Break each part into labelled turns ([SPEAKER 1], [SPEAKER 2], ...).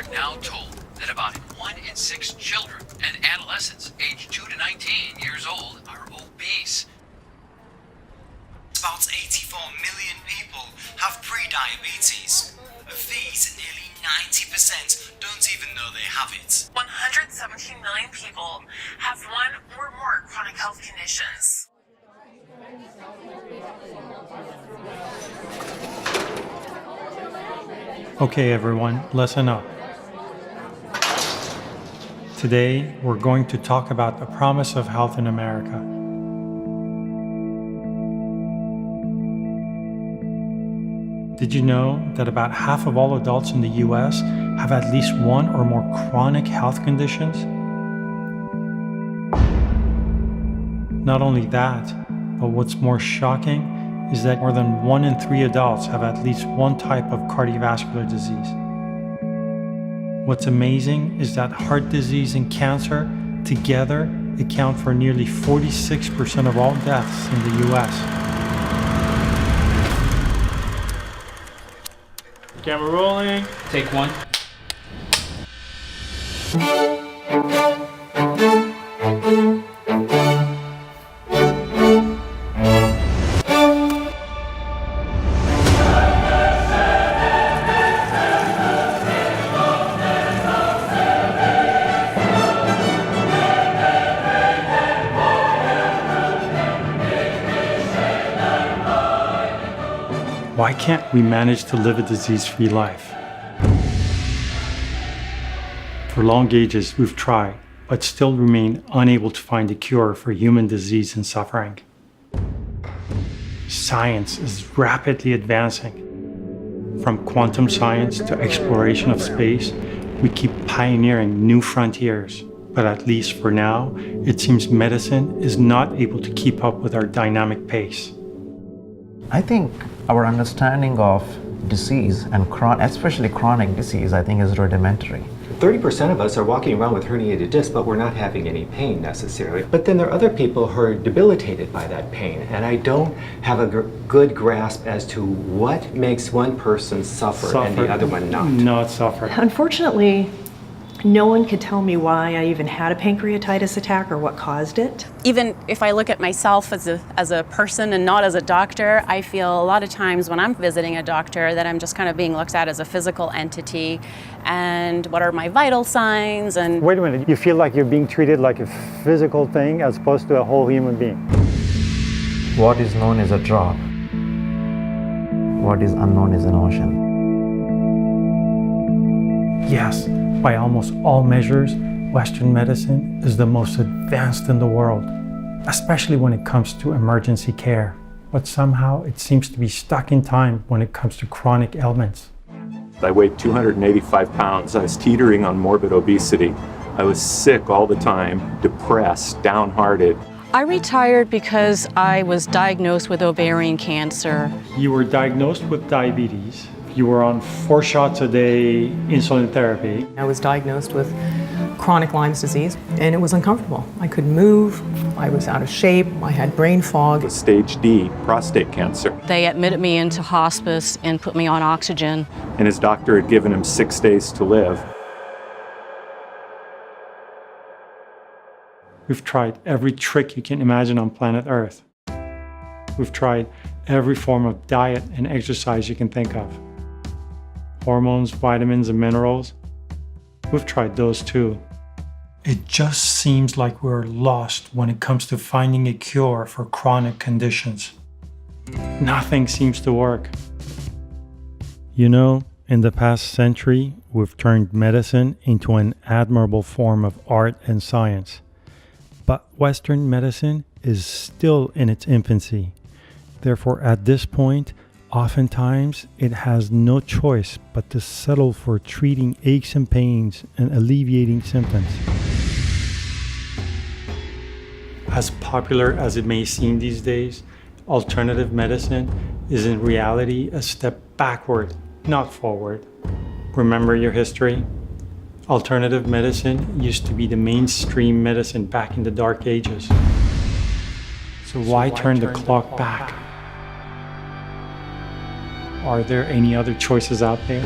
[SPEAKER 1] are now told that about 1 in 6 children and adolescents aged 2 to 19 years old are obese.
[SPEAKER 2] About 84 million people have pre-diabetes. Of these, nearly 90% don't even know they have it.
[SPEAKER 3] 117 million people have one or more chronic health conditions.
[SPEAKER 4] Okay, everyone, listen up. Today, we're going to talk about the promise of health in America. Did you know that about half of all adults in the US have at least one or more chronic health conditions? Not only that, but what's more shocking is that more than 1 in 3 adults have at least one type of cardiovascular disease. What's amazing is that heart disease and cancer together account for nearly 46% of all deaths in the US. Camera rolling.
[SPEAKER 5] Take one.
[SPEAKER 4] Why can't we manage to live a disease-free life? For long ages, we've tried, but still remain unable to find a cure for human disease and suffering. Science is rapidly advancing. From quantum science to exploration of space, we keep pioneering new frontiers. But at least for now, it seems medicine is not able to keep up with our dynamic pace.
[SPEAKER 6] I think our understanding of disease, and especially chronic disease, I think is rudimentary.
[SPEAKER 7] 30% of us are walking around with herniated discs, but we're not having any pain necessarily. But then there are other people who are debilitated by that pain, and I don't have a good grasp as to what makes one person suffer and the other one not
[SPEAKER 4] suffer.
[SPEAKER 8] Unfortunately, no one could tell me why I even had a pancreatitis attack or what caused it.
[SPEAKER 9] Even if I look at myself as a person and not as a doctor, I feel a lot of times when I'm visiting a doctor that I'm just kind of being looked at as a physical entity and what are my vital signs and...
[SPEAKER 4] Wait a minute, you feel like you're being treated like a physical thing as opposed to a whole human being.
[SPEAKER 6] What is known is a drop. What is unknown is an ocean.
[SPEAKER 4] Yes, by almost all measures, Western medicine is the most advanced in the world, especially when it comes to emergency care. But somehow it seems to be stuck in time when it comes to chronic ailments.
[SPEAKER 10] I weighed 285 pounds. I was teetering on morbid obesity. I was sick all the time, depressed, downhearted.
[SPEAKER 11] I retired because I was diagnosed with ovarian cancer.
[SPEAKER 4] You were diagnosed with diabetes. You were on 4 shots a day insulin therapy.
[SPEAKER 12] I was diagnosed with chronic Lyme's disease, and it was uncomfortable. I couldn't move, I was out of shape, I had brain fog.
[SPEAKER 10] Stage D, prostate cancer.
[SPEAKER 11] They admitted me into hospice and put me on oxygen.
[SPEAKER 10] And his doctor had given him 6 days to live.
[SPEAKER 4] We've tried every trick you can imagine on planet Earth. We've tried every form of diet and exercise you can think of. Hormones, vitamins, and minerals. We've tried those too. It just seems like we're lost when it comes to finding a cure for chronic conditions. Nothing seems to work. You know, in the past century, we've turned medicine into an admirable form of art and science. But Western medicine is still in its infancy. Therefore, at this point, oftentimes it has no choice but to settle for treating aches and pains and alleviating symptoms. As popular as it may seem these days, alternative medicine is in reality a step backward, not forward. Remember your history? Alternative medicine used to be the mainstream medicine back in the Dark Ages. So why turn the clock back? Are there any other choices out there?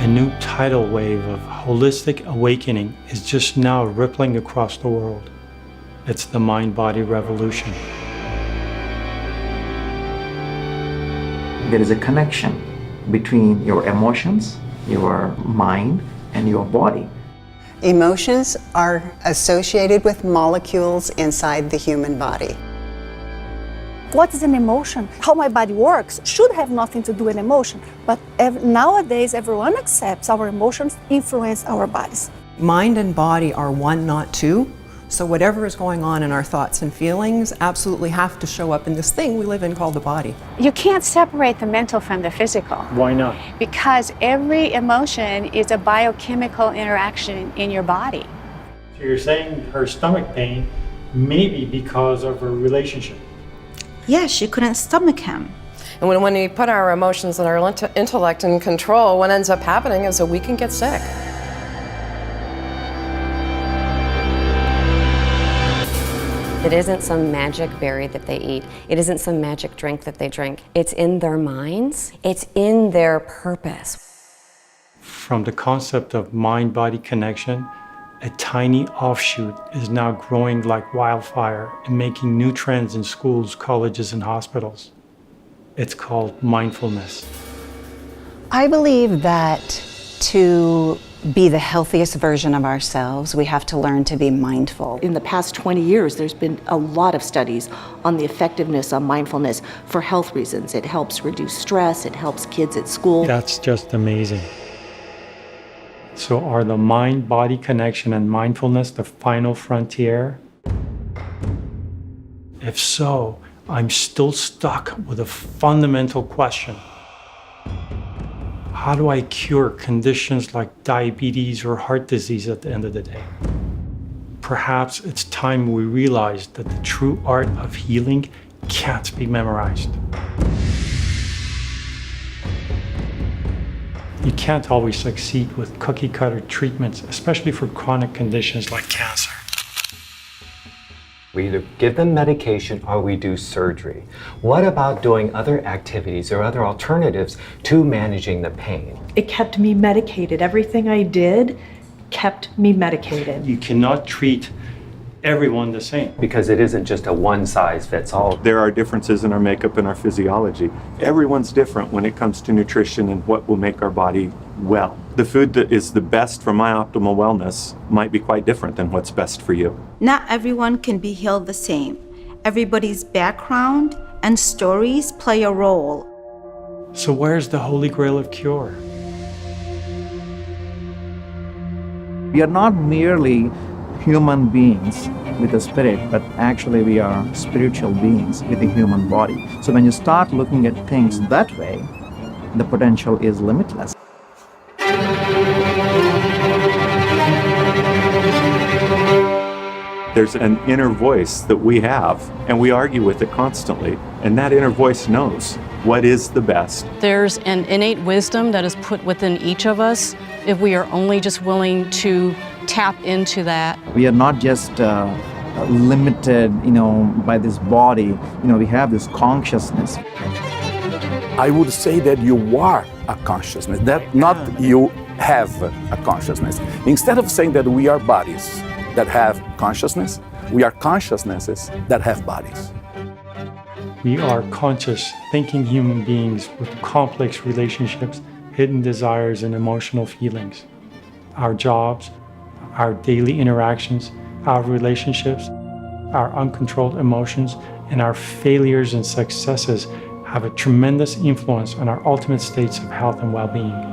[SPEAKER 4] A new tidal wave of holistic awakening is just now rippling across the world. It's the mind-body revolution.
[SPEAKER 6] There is a connection between your emotions, your mind, and your body.
[SPEAKER 5] Emotions are associated with molecules inside the human body.
[SPEAKER 13] What is an emotion? How my body works should have nothing to do with emotion, but nowadays everyone accepts our emotions influence our bodies.
[SPEAKER 12] Mind and body are one, not two. So whatever is going on in our thoughts and feelings absolutely have to show up in this thing we live in called the body.
[SPEAKER 14] You can't separate the mental from the physical.
[SPEAKER 4] Why not?
[SPEAKER 14] Because every emotion is a biochemical interaction in your body.
[SPEAKER 4] So you're saying her stomach pain may be because of her relationship?
[SPEAKER 15] Yeah, she couldn't stomach him.
[SPEAKER 16] And when we put our emotions and our intellect in control, what ends up happening is that we can get sick.
[SPEAKER 17] It isn't some magic berry that they eat. It isn't some magic drink that they drink. It's in their minds. It's in their purpose.
[SPEAKER 4] From the concept of mind-body connection, a tiny offshoot is now growing like wildfire and making new trends in schools, colleges, and hospitals. It's called mindfulness.
[SPEAKER 18] I believe that to be the healthiest version of ourselves, we have to learn to be mindful.
[SPEAKER 19] In the past 20 years, there's been a lot of studies on the effectiveness of mindfulness for health reasons. It helps reduce stress, it helps kids at school.
[SPEAKER 4] That's just amazing. So are the mind-body connection and mindfulness the final frontier? If so, I'm still stuck with a fundamental question. How do I cure conditions like diabetes or heart disease at the end of the day? Perhaps it's time we realize that the true art of healing can't be memorized. You can't always succeed with cookie-cutter treatments, especially for chronic conditions like cancer.
[SPEAKER 7] We either give them medication or we do surgery. What about doing other activities or other alternatives to managing the pain?
[SPEAKER 8] It kept me medicated. Everything I did kept me medicated.
[SPEAKER 4] You cannot treat everyone the same.
[SPEAKER 7] Because it isn't just a one-size-fits-all.
[SPEAKER 10] There are differences in our makeup and our physiology. Everyone's different when it comes to nutrition and what will make our body well. The food that is the best for my optimal wellness might be quite different than what's best for you.
[SPEAKER 15] Not everyone can be healed the same. Everybody's background and stories play a role.
[SPEAKER 4] So where's the Holy Grail of cure?
[SPEAKER 6] We are not merely human beings with a spirit, but actually we are spiritual beings with a human body. So when you start looking at things that way, the potential is limitless.
[SPEAKER 10] There's an inner voice that we have, and we argue with it constantly. And that inner voice knows what is the best.
[SPEAKER 11] There's an innate wisdom that is put within each of us if we are only just willing to tap into that.
[SPEAKER 6] We are not just limited, by this body. We have this consciousness.
[SPEAKER 20] I would say that you are a consciousness, that not you have a consciousness. Instead of saying that we are bodies that have consciousness, we are consciousnesses that have bodies.
[SPEAKER 4] We are conscious, thinking human beings with complex relationships, hidden desires, and emotional feelings. Our jobs, our daily interactions, our relationships, our uncontrolled emotions, and our failures and successes have a tremendous influence on our ultimate states of health and well-being.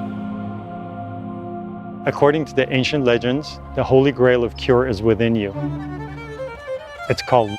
[SPEAKER 4] According to the ancient legends, the Holy Grail of cure is within you. It's called